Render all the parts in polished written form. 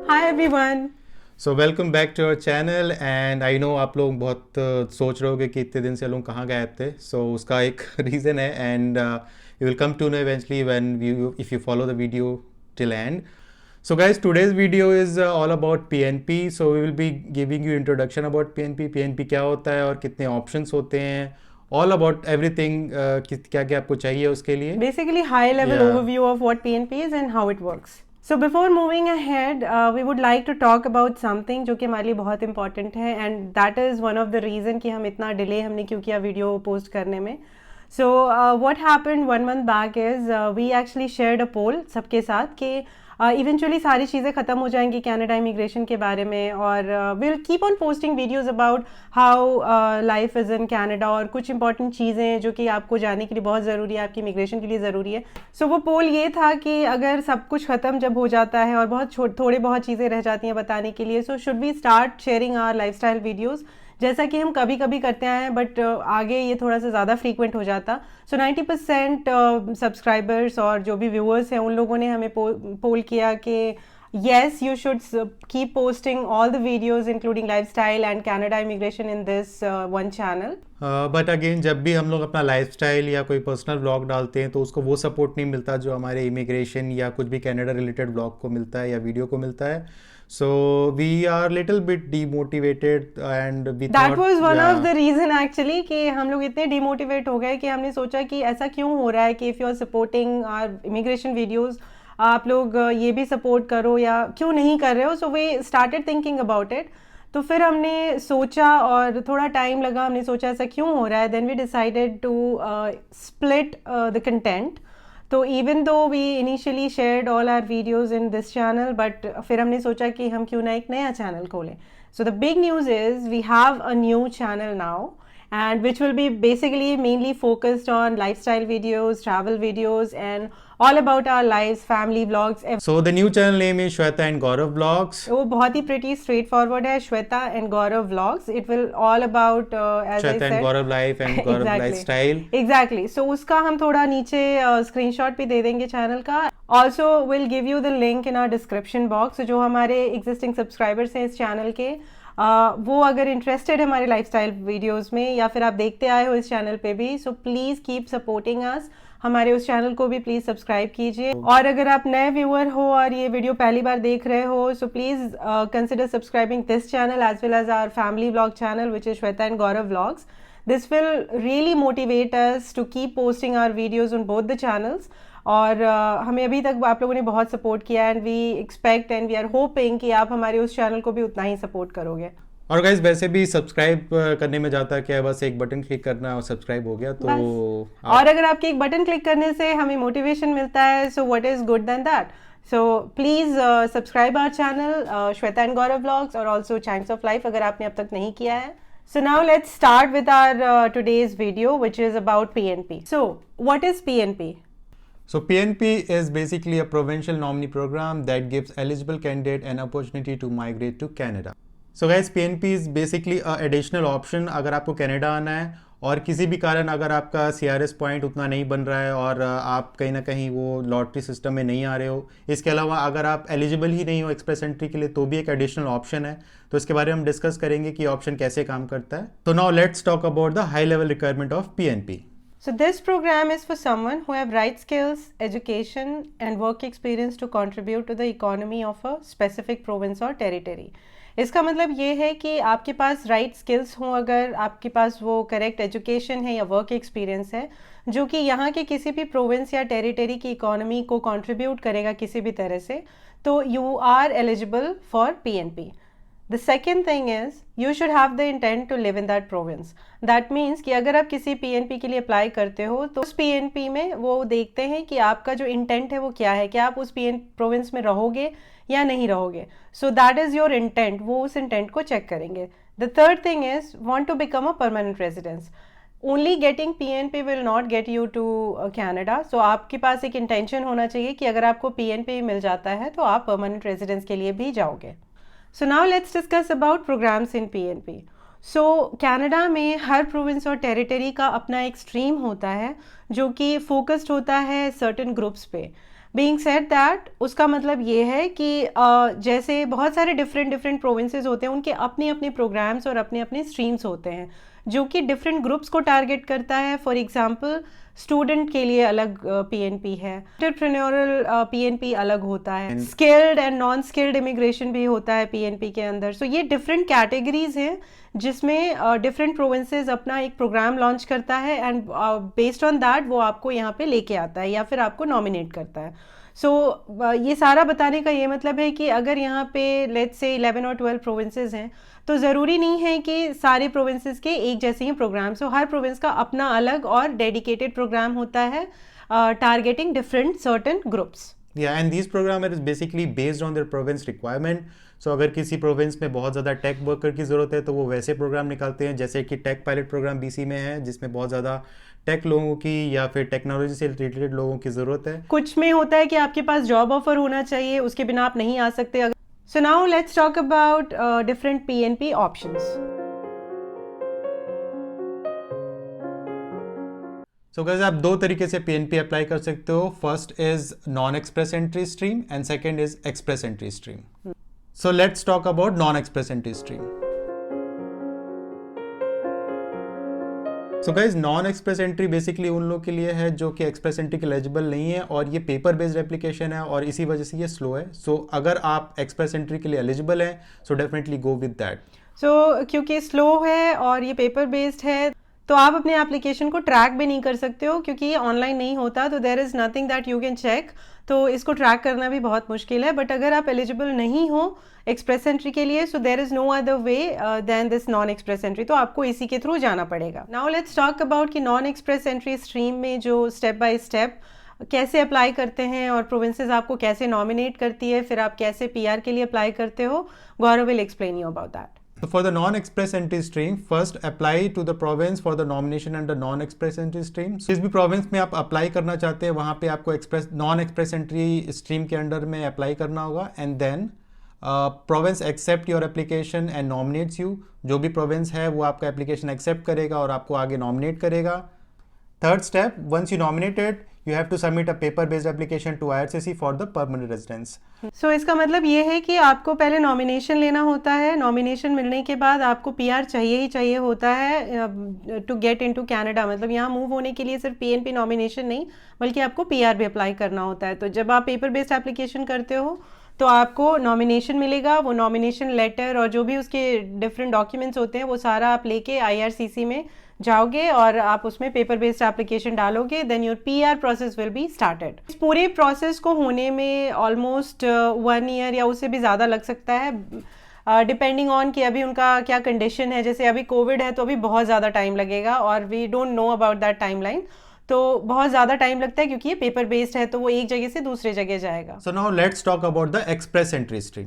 Hi everyone. So welcome back to our channel and I know आप लोग बहुत सोच रहे होगे कि इतने दिन से हम लोग कहाँ गायब थे. सो उसका एक रीज़न है and you will come to know eventually when you if you follow the video till end. So guys, today's video is all about PNP. So we will be giving you introduction about PNP. PNP क्या होता है और कितने options होते हैं. All about everything. क्या क्या आपको चाहिए उसके लिए. Basically, high level Yeah. overview of what PNP is and how it works. So before moving ahead, we would like to talk about something जो कि हमारे लिए बहुत important है and that is one of the reason कि हम इतना delay हमने क्यों किया video post करने में. So what happened 1 month back is we actually shared a poll सबके साथ कि इवेंचुअली सारी चीज़ें ख़त्म हो जाएंगी कनाडा इमिग्रेशन के बारे में और will keep on posting videos about how life is in Canada और कुछ इंपॉर्टेंट चीज़ें जो कि आपको जानने के लिए बहुत ज़रूरी है, आपकी इमिग्रेशन के लिए ज़रूरी है. सो वो पोल ये था कि अगर सब कुछ ख़त्म जब हो जाता है और बहुत थोड़ी बहुत चीज़ें रह जाती हैं बताने के लिए, so should we start sharing our lifestyle videos जैसा कि हम कभी कभी करते हैं बट आगे ये थोड़ा सा ज़्यादा फ्रीक्वेंट हो जाता. सो 90% सब्सक्राइबर्स और जो भी व्यूअर्स हैं उन लोगों ने हमें पोल किया कि yes, you should keep posting all the videos including lifestyle and Canada immigration in this one channel. But again जब भी हम लोग अपना लाइफस्टाइल या कोई पर्सनल व्लॉग डालते हैं तो उसको वो सपोर्ट नहीं मिलता जो हमारे इमिग्रेशन या कुछ भी कनाडा रिलेटेड व्लॉग को मिलता है या वीडियो को मिलता है. So we are little bit demotivated and we that was one of the reason actually कि हम लोग इतने डिमोटिवेट हो गए कि हमने सोचा कि ऐसा क्यों हो रहा है कि if you are supporting our immigration videos आप लोग ये भी सपोर्ट करो या क्यों नहीं कर रहे हो. So we started thinking about it. तो फिर हमने सोचा और थोड़ा टाइम लगा, हमने सोचा ऐसा क्यों हो रहा है. Then we decided to split the content. तो even though we initially shared all our videos in this channel but फिर हमने सोचा कि हम क्यों ना एक नया चैनल खोलें. So the big news is we have a new channel now and which will be basically mainly focused on lifestyle videos, travel videos and all about our lives, family vlogs. So the new channel name is Shweta and Gaurav Vlogs. वो बहुत ही pretty straightforward है, Shweta and Gaurav Vlogs. It will all about as Shweta I said and Gaurav Life and Gaurav exactly. Lifestyle. Exactly. So उसका हम थोड़ा नीचे screenshot भी दे देंगे channel का. Also we'll give you the link in our description box. जो हमारे existing subscribers हैं इस चैनल के वो अगर इंटरेस्टेड है हमारे लाइफस्टाइल वीडियोस में या फिर आप देखते आए हो इस चैनल पे भी, so please keep supporting us. हमारे उस चैनल को भी प्लीज़ सब्सक्राइब कीजिए. और अगर आप नए व्यूअर हो और ये वीडियो पहली बार देख रहे हो, so please consider subscribing this channel as well as our family vlog channel which is Shweta and Gaurav vlogs. This will really motivate us to keep posting our videos on both the channels. और हमें अभी तक आप लोगों ने बहुत support किया and we expect and we are hoping कि आप हमारे उस चैनल को भी उतना ही सपोर्ट करोगे. और गाइस वैसे भी सब्सक्राइब करने में जाता है क्या, बस एक बटन क्लिक करना और सब्सक्राइब हो गया तो और अगर आपके एक बटन क्लिक करने से हमें मोटिवेशन मिलता है, so what is good than that. So please subscribe our channel Shweta and Gaurav vlogs और ऑल्सो चैंक्स ऑफ लाइफ अगर आपने अब तक नहीं किया है. So now let's start with our today's video which is about PNP. So what is PNP? So PNP is basically a provincial nominee program that gives eligible candidate an opportunity to migrate to Canada. So guys, PNP is basically a additional option अगर आपको Canada आना है और किसी भी कारण अगर आपका CRS पॉइंट उतना नहीं बन रहा है और आप कहीं ना कहीं वो लॉटरी सिस्टम में नहीं आ रहे हो. इसके अलावा अगर आप एलिजिबल ही नहीं हो एक्सप्रेस एंट्री के लिए तो भी एक एडिशनल ऑप्शन है. तो इसके बारे में हम डिस्कस करेंगे कि ऑप्शन कैसे काम करता है. तो now let's talk about the high level requirement of PNP. So this program is for someone who have right skills, education and work experience to contribute to the economy of a specific province or territory. इसका मतलब ये है कि आपके पास right skills हों, अगर आपके पास वो करेक्ट एजुकेशन है या वर्क एक्सपीरियंस है जो कि यहाँ के किसी भी प्रोविंस या टेरिटरी की इकोनॉमी को कंट्रीब्यूट करेगा किसी भी तरह से, तो you are eligible for PNP. The second thing is you should have the intent to live in that province. That means कि अगर आप किसी PNP के लिए अप्लाई करते हो तो उस PNP में वो देखते हैं कि आपका जो इंटेंट है वो क्या है, कि आप उस प्रोविंस में रहोगे या नहीं रहोगे. So that is your intent, वो उस इंटेंट को चेक करेंगे. The third thing is want to become a permanent residence. Only getting PNP will not get you to Canada. So आपके पास एक इंटेंशन होना चाहिए कि अगर आपको PNP मिल जाता है तो आप परमानेंट रेजिडेंस के लिए भी जाओगे. So now let's discuss about programs in PNP. So Canada में हर प्रोविंस और टेरिटरी का अपना एक स्ट्रीम होता है जो कि फोकस्ड होता है सर्टेन ग्रुप्स पे. बीइंग सेड दैट, उसका मतलब ये है कि जैसे बहुत सारे डिफरेंट प्रोविंसेस होते हैं, उनके अपने अपने प्रोग्राम्स और अपने अपने स्ट्रीम्स होते हैं जो कि डिफरेंट ग्रुप्स को टारगेट करता है. फॉर एग्जांपल स्टूडेंट के लिए अलग पीएनपी है, एंटरप्रेन्योरल पीएनपी अलग होता है, skilled and non skilled immigration भी होता है पीएनपी के अंदर. सो ये डिफरेंट कैटेगरीज हैं जिसमें डिफरेंट प्रोविंसेस अपना एक प्रोग्राम लॉन्च करता है एंड बेस्ड ऑन दैट वो आपको यहाँ पे लेके आता है या फिर आपको नॉमिनेट करता है. सो ये सारा बताने का ये मतलब है कि अगर यहाँ पे लेट्स से 11 और 12 प्रोविंसेस हैं तो ज़रूरी नहीं है कि सारे प्रोविंसेस के एक जैसे ही प्रोग्राम्स हो. हर प्रोविंस का अपना अलग और डेडिकेटेड प्रोग्राम होता है targeting different certain groups. Yeah, and these program is basically based on their province requirement. So अगर किसी प्रोविंस में बहुत ज़्यादा टेक वर्कर की ज़रूरत है तो वो वैसे प्रोग्राम निकालते हैं, जैसे कि टेक पायलट प्रोग्राम बीसी में है जिसमें बहुत ज़्यादा टेक लोगों की या फिर टेक्नोलॉजी से रिलेटेड लोगों की ज़रूरत है. कुछ में होता है कि आपके पास जॉब ऑफर होना चाहिए, उसके बिना आप नहीं आ सकते. So now let's talk about different PNP options. So guys, आप दो तरीके से पीएनपी अप्लाई कर सकते हो. First is non express entry stream and second is express entry stream. So let's talk about non express entry stream. So guys, non express entry basically उन लोगों के लिए है जो कि एक्सप्रेस एंट्री के एलिजिबल नहीं है और ये पेपर बेस्ड एप्लीकेशन है और इसी वजह से ये स्लो है. सो अगर आप एक्सप्रेस एंट्री के लिए एलिजिबल हैं so definitely go with that. So क्योंकि स्लो है और ये पेपर बेस्ड है तो आप अपने एप्लीकेशन को ट्रैक भी नहीं कर सकते हो क्योंकि ये ऑनलाइन नहीं होता. तो there is nothing that you can check, तो इसको ट्रैक करना भी बहुत मुश्किल है. बट अगर आप एलिजिबल नहीं हो एक्सप्रेस एंट्री के लिए so there is no other way than this non express entry, तो आपको इसी के थ्रू जाना पड़ेगा. नाउ लेट्स टॉक अबाउट कि नॉन एक्सप्रेस एंट्री स्ट्रीम में जो स्टेप बाय स्टेप कैसे अप्लाई करते हैं और प्रोविंसेस आपको कैसे नॉमिनेट करती है, फिर आप कैसे पीआर के लिए अप्लाई करते हो. Gaurav will explain you about that. So for the non-express entry stream, first apply to the province for the nomination under non-express entry stream. जिस भी province में आप apply करना चाहते हैं वहाँ पे आपको non-express entry stream के अंडर में apply करना होगा and then province accept your application and nominates you. जो भी province है वो आपका application accept करेगा और आपको आगे nominate करेगा. Third step, once you nominated, you have to submit a paper-based application to IRCC for the permanent residence. So इसका मतलब ये है कि आपको पहले नॉमिनेशन लेना होता है. नॉमिनेशन मिलने के बाद आपको पीआर चाहिए ही चाहिए होता है टू गेट इनटू कनाडा. मतलब यहाँ मूव होने के लिए सिर्फ पीएनपी नॉमिनेशन नहीं बल्कि आपको पीआर भी अप्लाई करना होता है. तो जब आप पेपर बेस्ड एप्लीकेशन करते हो तो आपको नॉमिनेशन मिलेगा. वो नॉमिनेशन लेटर और जो भी उसके डिफरेंट डॉक्यूमेंट्स होते हैं वो सारा आप लेके आईआरसीसी में जाओगे और आप उसमें पेपर बेस्ड एप्लीकेशन डालोगे. Then your PR process will be started. इस पूरे प्रोसेस को होने में ऑलमोस्ट 1 ईयर या उससे भी ज़्यादा लग सकता है डिपेंडिंग ऑन कि अभी उनका क्या कंडीशन है. जैसे अभी कोविड है तो अभी बहुत ज़्यादा टाइम लगेगा और we don't know about that timeline. तो बहुत ज़्यादा टाइम लगता है क्योंकि ये पेपर बेस्ड है तो वो एक जगह से दूसरे जगह जाएगा. So now let's talk about the express entry stream.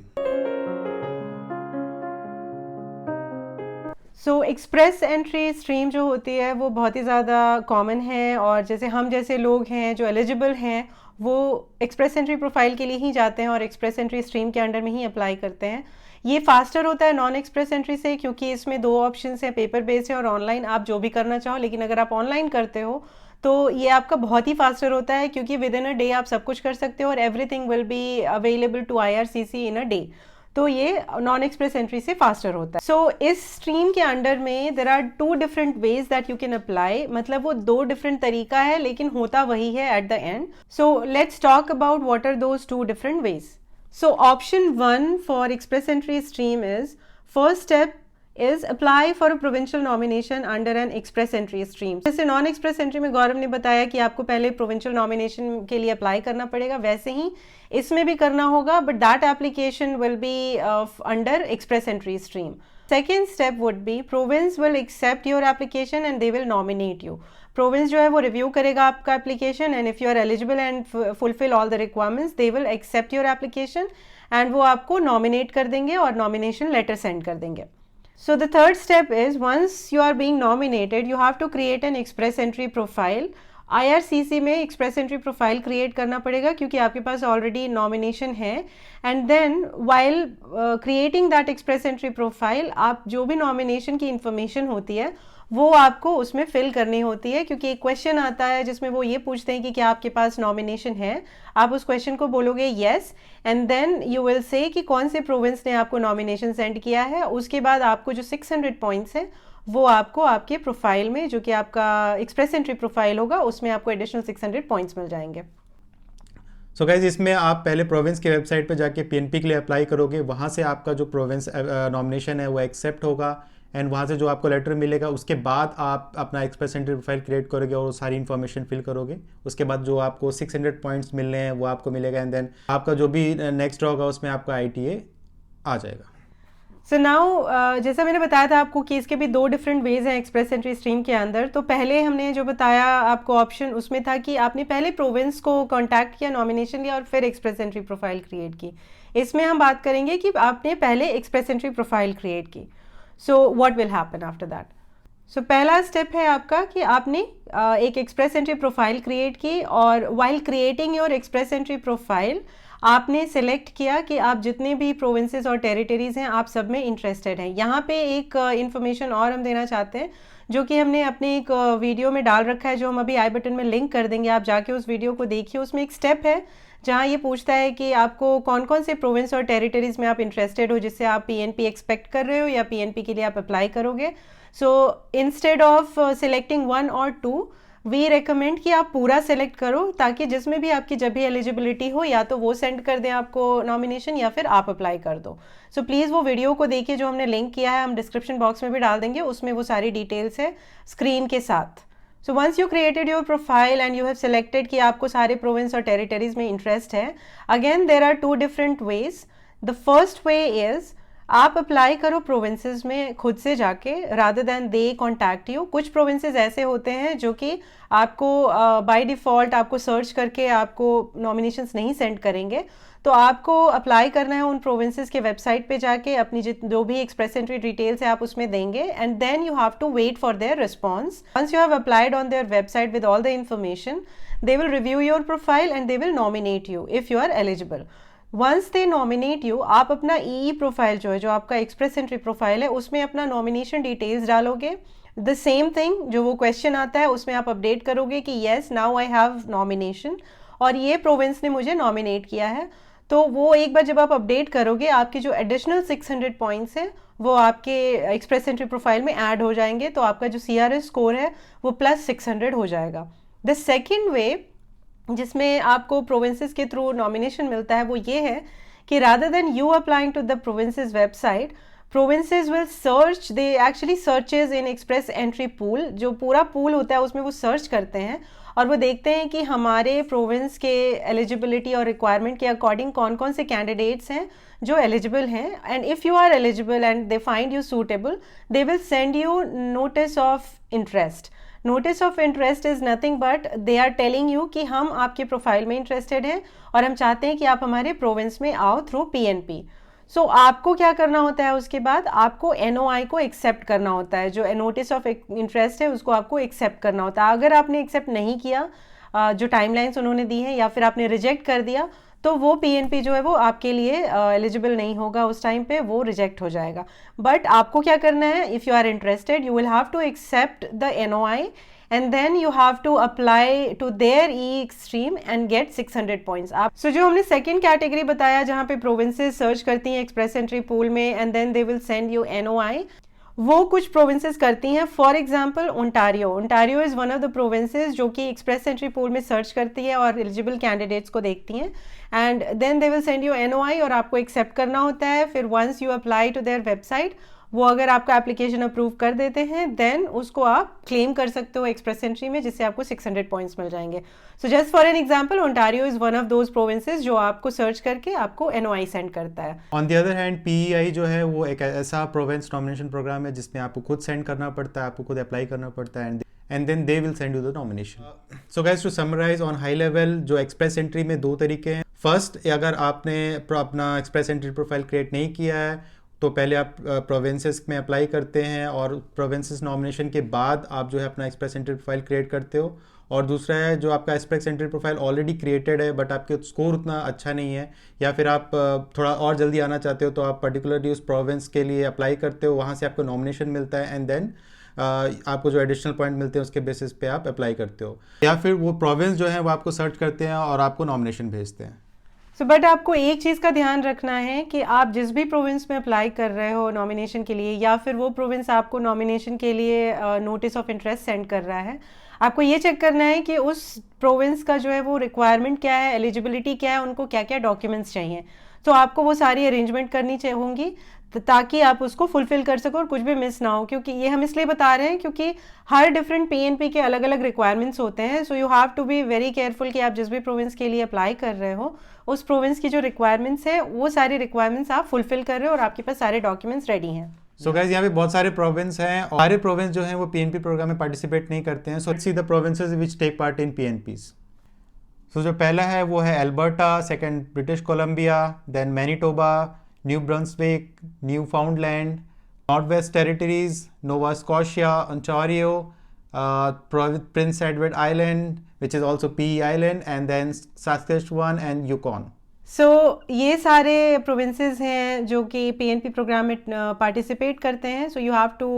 So express entry stream जो होती है वो बहुत ही ज़्यादा कॉमन है और जैसे हम जैसे लोग हैं जो एलिजिबल हैं वो एक्सप्रेस एंट्री प्रोफाइल के लिए ही जाते हैं और एक्सप्रेस एंट्री स्ट्रीम के अंडर में ही अप्लाई करते हैं. ये फास्टर होता है नॉन एक्सप्रेस एंट्री से क्योंकि इसमें 2 ऑप्शंस हैं, पेपर बेस्ड है और ऑनलाइन. आप जो भी करना चाहो, लेकिन अगर आप ऑनलाइन करते हो तो ये आपका बहुत ही फास्टर होता है क्योंकि विद इन अ डे आप सब कुछ कर सकते हो और everything will be available to IRCC in a day. तो ये नॉन एक्सप्रेस एंट्री से फास्टर होता है. सो इस स्ट्रीम के अंडर में there are 2 different ways that you can apply. मतलब वो 2 डिफरेंट तरीका है लेकिन होता वही है at the end. So let's talk about what are those 2 different ways. So option 1 for express entry stream is, first step is apply for a provincial nomination under an express entry stream. जैसे non express entry में गौरव ने बताया कि आपको पहले provincial nomination के लिए apply करना पड़ेगा, वैसे ही इसमें भी करना होगा but that application will be under express entry stream. Second step would be province will accept your application and they will nominate you. Province जो है वो रिव्यू करेगा आपका application and if you are eligible and fulfill all the requirements they will accept your application and वो आपको nominate कर देंगे और नॉमिनेशन लेटर सेंड कर देंगे. So the third step is once you are being nominated, you have to create an express entry profile. IRCC में express entry profile create करना पड़ेगा क्योंकि आपके पास already nomination है. And then while creating that express entry profile, आप जो भी nomination की information होती है वो आपको उसमें फिल करनी होती है, क्योंकि एक क्वेश्चन आता है जिसमें वो ये पूछते हैं कि क्या आपके पास नॉमिनेशन है। आप उस क्वेश्चन को बोलोगे yes, and then you will say कि कौन से प्रोविंस ने आपको नॉमिनेशन सेंड किया है। उसके बाद आपको जो 600 पॉइंट्स हैं वो आपको आपके प्रोफाइल में, जो कि आपका एक्सप्रेस एंट्री प्रोफाइल होगा, उसमें आपको एडिशनल 600 पॉइंट्स मिल जाएंगे। सो गाइज इसमें आप पहले प्रोविंस की वेबसाइट पर जाके पीएनपी के लिए अप्लाई करोगे, वहाँ से आपका जो प्रोविंस नॉमिनेशन है वो एक्सेप्ट होगा, एंड वहाँ से जो आपको लेटर मिलेगा उसके बाद आप अपना एक्सप्रेस एंट्री प्रोफाइल क्रिएट करोगे और सारी इन्फॉर्मेशन फिल करोगे। उसके बाद जो आपको 600 पॉइंट्स मिलने हैं वो आपको मिलेगा, एंड देन आपका जो भी नेक्स्ट होगा उसमें आपका आईटीए आ जाएगा। सो नाउ जैसा मैंने बताया था आपको कि इसके भी 2 डिफरेंट वेज हैं एक्सप्रेस एंट्री स्ट्रीम के अंदर। तो पहले हमने जो बताया आपको ऑप्शन, उसमें था कि आपने पहले प्रोविंस को कांटेक्ट किया, नॉमिनेशन लिया और फिर एक्सप्रेस एंट्री प्रोफाइल क्रिएट की। इसमें हम बात करेंगे कि आपने पहले एक्सप्रेस एंट्री प्रोफाइल क्रिएट की। So what will happen after that? So पहला स्टेप है आपका कि आपने एक एक्सप्रेस एंट्री प्रोफाइल क्रिएट की, और while creating your express entry profile आपने सेलेक्ट किया कि आप जितने भी प्रोविंसेस और टेरिटरीज हैं आप सब में इंटरेस्टेड हैं। यहाँ पे एक इन्फॉर्मेशन और हम देना चाहते हैं, जो कि हमने अपने एक वीडियो में डाल रखा है, जो हम अभी आई बटन में लिंक कर देंगे, आप जाके उस वीडियो को देखिए। उसमें एक स्टेप है जहाँ ये पूछता है कि आपको कौन कौन से प्रोविंस और टेरिटरीज में आप इंटरेस्टेड हो, जिससे आप पीएनपी एक्सपेक्ट कर रहे हो या पीएनपी के लिए आप अप्लाई करोगे। सो इंस्टेड ऑफ सिलेक्टिंग 1 और 2, वी रेकमेंड कि आप पूरा सेलेक्ट करो, ताकि जिसमें भी आपकी जब भी एलिजिबिलिटी हो या तो वो सेंड कर दें आपको नॉमिनेशन या फिर आप अप्लाई कर दो। सो प्लीज़ वो वीडियो को देखिए जो हमने लिंक किया है, हम डिस्क्रिप्शन बॉक्स में भी डाल देंगे, उसमें वो सारी डिटेल्स है स्क्रीन के साथ। So once you created your profile and you have selected कि आपको सारे प्रोविंस और टेरिटरीज में इंटरेस्ट है, again there are 2 different ways. The first way is आप अप्लाई करो प्रोविंसेस में खुद से जाके, rather than they contact you. कुछ प्रोविंसेस ऐसे होते हैं जो कि आपको बाय डिफ़ॉल्ट आपको सर्च करके आपको नॉमिनेशंस नहीं सेंड करेंगे, तो आपको अप्लाई करना है उन प्रोविंसेस के वेबसाइट पे जाके, अपनी जो भी एक्सप्रेस एंट्री डिटेल्स है आप उसमें देंगे, and then you have to wait for their response. Once you have applied on their website with all the information, they will review your profile and they will nominate you if you are eligible. Once they nominate you, आप अपना ई profile जो है, जो आपका express entry profile है, उसमें अपना nomination details डालोगे। द सेम थिंग, जो वो क्वेश्चन आता है उसमें आप अपडेट करोगे कि yes now I have nomination, और ये प्रोविंस ने मुझे नॉमिनेट किया है। तो वो एक बार जब आप अपडेट करोगे, आपके जो एडिशनल 600 पॉइंट्स हैं वो आपके एक्सप्रेस एंट्री प्रोफाइल में ऐड हो जाएंगे, तो आपका जो CRS स्कोर है वो +600 हो जाएगा। द सेकेंड वे जिसमें आपको प्रोविंसेस के थ्रू नॉमिनेशन मिलता है, वो ये है कि rather than you applying to the provinces website, provinces will search, they actually searches in express entry pool. जो पूरा पूल होता है उसमें वो सर्च करते हैं और वो देखते हैं कि हमारे प्रोविंस के एलिजिबिलिटी और रिक्वायरमेंट के अकॉर्डिंग कौन कौन से कैंडिडेट्स हैं जो एलिजिबल हैं, and if you are eligible and they find you suitable, they will send you notice of interest. Notice of interest is nothing but they are telling you कि हम आपके प्रोफाइल में इंटरेस्टेड हैं और हम चाहते हैं कि आप हमारे प्रोविंस में आओ थ्रू PNP। सो आपको क्या करना होता है, उसके बाद आपको NOI को एक्सेप्ट करना होता है, जो नोटिस ऑफ इंटरेस्ट है उसको आपको एक्सेप्ट करना होता है। अगर आपने एक्सेप्ट नहीं किया जो टाइमलाइंस उन्होंने दी हैं, या फिर आपने रिजेक्ट कर दिया, तो वो PNP जो है वो आपके लिए एलिजिबल नहीं होगा, उस टाइम पे वो रिजेक्ट हो जाएगा। बट आपको क्या करना है, if you are interested you will have to accept the NOI and then you have to apply to their e-stream and get 600 points। आप जो हमने सेकेंड कैटेगरी बताया जहाँ पे प्रोविंसेस सर्च करती हैं एक्सप्रेस एंट्री पूल में and then they will send you NOI, वो कुछ प्रोविंसेस करती हैं। For example Ontario is one of the provinces जो कि एक्सप्रेस एंट्री पूल में सर्च करती है और एलिजिबल कैंडिडेट्स को देखती हैं, and then they will send you NOI और आपको एक्सेप्ट करना होता है। फिर once you apply to their website, वो अगर आपका एप्लीकेशन अप्रूव कर देते हैं देन उसको आप क्लेम कर सकते हो एक्सप्रेस एंट्री में, जिससे आपको 600 पॉइंट्स मिल जाएंगे। So just for an example, Ontario is one of those provinces जो आपको सर्च करके आपको NOI सेंड करता है। On the other hand PEI जो है वो एक ऐसा प्रोविंस नॉमिनेशन प्रोग्राम है जिसमें आपको खुद सेंड करना पड़ता है, आपको खुद अप्लाई करना पड़ता है, and then they will send you the nomination. So guys, to summarize on high level, जो एक्सप्रेस एंट्री में 2 तरीके हैं। फर्स्ट, अगर आपने अपना एक्सप्रेस एंट्री प्रोफाइल क्रिएट नहीं किया है तो पहले आप प्रोविंसेस में अप्लाई करते हैं और प्रोविंसेस नॉमिनेशन के बाद आप जो है अपना एक्सप्रेस एंट्री प्रोफाइल क्रिएट करते हो। और दूसरा है जो आपका express entry profile already created है बट आपके स्कोर उतना अच्छा नहीं है, या फिर आप थोड़ा और जल्दी आना चाहते हो, तो आप पर्टिकुलरली उस प्रोविंस के लिए अप्लाई करते हो, वहाँ से आपको नॉमिनेशन मिलता है, एंड देन आपको जो एडिशनल पॉइंट मिलते हैं उसके बेसिस पे आप अप्लाई करते हो, या फिर वो प्रोविंस जो है वो आपको सर्च करते हैं और आपको नॉमिनेशन भेजते हैं। बट आपको एक चीज़ का ध्यान रखना है कि आप जिस भी प्रोविंस में अप्लाई कर रहे हो नॉमिनेशन के लिए, या फिर वो प्रोविंस आपको नॉमिनेशन के लिए नोटिस ऑफ इंटरेस्ट सेंड कर रहा है, आपको ये चेक करना है कि उस प्रोविंस का जो है वो रिक्वायरमेंट क्या है, एलिजिबिलिटी क्या है, उनको क्या क्या डॉक्यूमेंट्स चाहिए। तो आपको वो सारी अरेंजमेंट करनी होंगी ताकि आप उसको फुलफिल कर सको और कुछ भी मिस ना हो। क्योंकि ये हम इसलिए बता रहे हैं क्योंकि हर डिफरेंट पीएनपी के अलग अलग रिक्वायरमेंट्स होते हैं। So you have to be very careful कि आप जिस भी प्रोविंस के लिए अप्लाई कर रहे हो उस प्रोविंस की जो रिक्वायरमेंट्स है वो सारी रिक्वायरमेंट्स आप फुलफिल कर रहे हो और आपके पास सारे डॉक्यूमेंट्स रेडी हैं। सो गाइस यहाँ पे बहुत सारे प्रोविंस हैं और सारे प्रोविंस जो हैं वो पीएनपी प्रोग्राम में पार्टिसिपेट नहीं करते हैं। So let's see the provinces which take part in PNPs. So जो पहला है वो है Alberta, second British Columbia, then Manitoba, New Brunswick, Newfoundland, North West Territories, Nova Scotia, Ontario, Prince Edward Island which is also P Island, and then Saskatchewan and Yukon. So ये सारे provinces हैं जो कि PNP programme में participate करते हैं। So you have to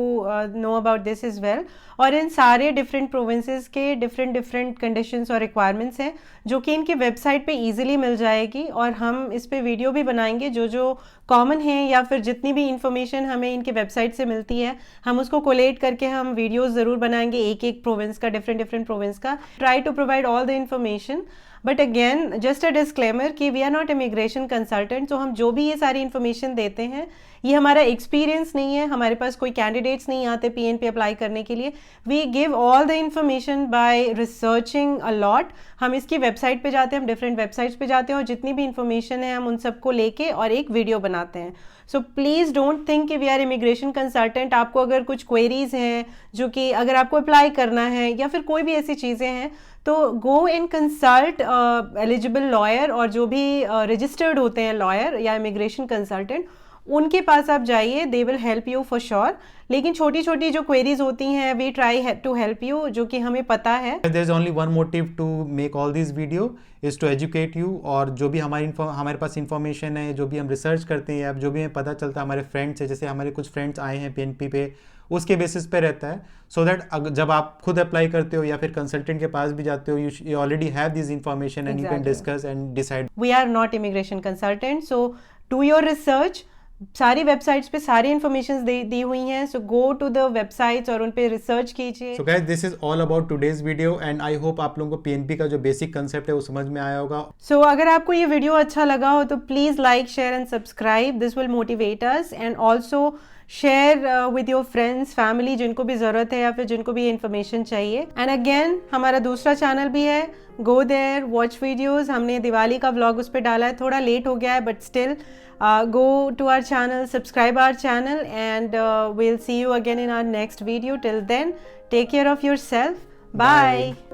know about this is well. और इन सारे डिफरेंट प्रोविंसेस के डिफरेंट कंडीशंस और रिक्वायरमेंट्स हैं जो कि इनकी वेबसाइट पे इजीली मिल जाएगी, और हम इस पे वीडियो भी बनाएंगे जो कॉमन है या फिर जितनी भी इंफॉर्मेशन हमें इनके वेबसाइट से मिलती है हम उसको कोलेट करके हम वीडियोस ज़रूर बनाएंगे एक एक प्रोविंस का, डिफरेंट प्रोविंस का। Try to provide all the information, but again just a disclaimer कि we are not immigration consultant. तो हम जो भी ये सारी इन्फॉर्मेशन देते हैं ये हमारा एक्सपीरियंस नहीं है, हमारे पास कोई कैंडिडेट्स नहीं आते पीएनपी अप्लाई करने के लिए। We give all the information by researching a lot. हम इसकी वेबसाइट पे जाते हैं, हम डिफरेंट वेबसाइट्स पे जाते हैं और जितनी भी इन्फॉर्मेशन है हम उन सबको लेके और एक वीडियो बनाते हैं। सो प्लीज़ डोंट थिंक कि वी आर इमिग्रेशन कंसल्टेंट। आपको अगर कुछ क्वेरीज हैं जो कि अगर आपको अप्लाई करना है या फिर कोई भी ऐसी चीज़ें हैं तो go and consult eligible lawyer, और जो भी रजिस्टर्ड होते हैं लॉयर या इमिग्रेशन कंसल्टेंट उनके पास आप जाइए, they will help you for sure. लेकिन छोटी छोटी जो क्वेरीज होती हैं we try to help you, जो कि हमें पता है। There is only one motive to make all these video is to educate you। और जो भी हमारे पास इंफॉर्मेशन है, जो भी हम रिसर्च करते हैं, जो भी हमें पता चलता है हमारे फ्रेंड्स से, जैसे हमारे कुछ फ्रेंड्स आए हैं पीएनपी पे, उसके बेसिस पे रहता है। सो दैट जब आप खुद अप्लाई करते हो या फिर कंसल्टेंट के पास भी जाते हो, you already have this information and you can discuss and decide. We are not immigration consultant, so do your research. सारी वेबसाइट्स पे सारी इन्फॉर्मेशन दी हुई हैं, so go to the websites और उन पे रिसर्च कीजिए। So guys this is all about today's video and I hope आप लोगों को पीएनपी का जो बेसिक कंसेप्ट है वो समझ में आया होगा। सो अगर आपको ये वीडियो अच्छा लगा हो तो please like, share and subscribe. This will motivate us, and also share with your friends, family जिनको भी ज़रूरत है या फिर जिनको भी इन्फॉर्मेशन चाहिए। एंड अगेन हमारा दूसरा चैनल भी है, गो देयर, वॉच वीडियोज़। हमने दिवाली का व्लॉग उस पर डाला है, थोड़ा लेट हो गया है but still go to our channel, subscribe our channel, and we'll see you again in our next video. Till then, take care of yourself. Bye.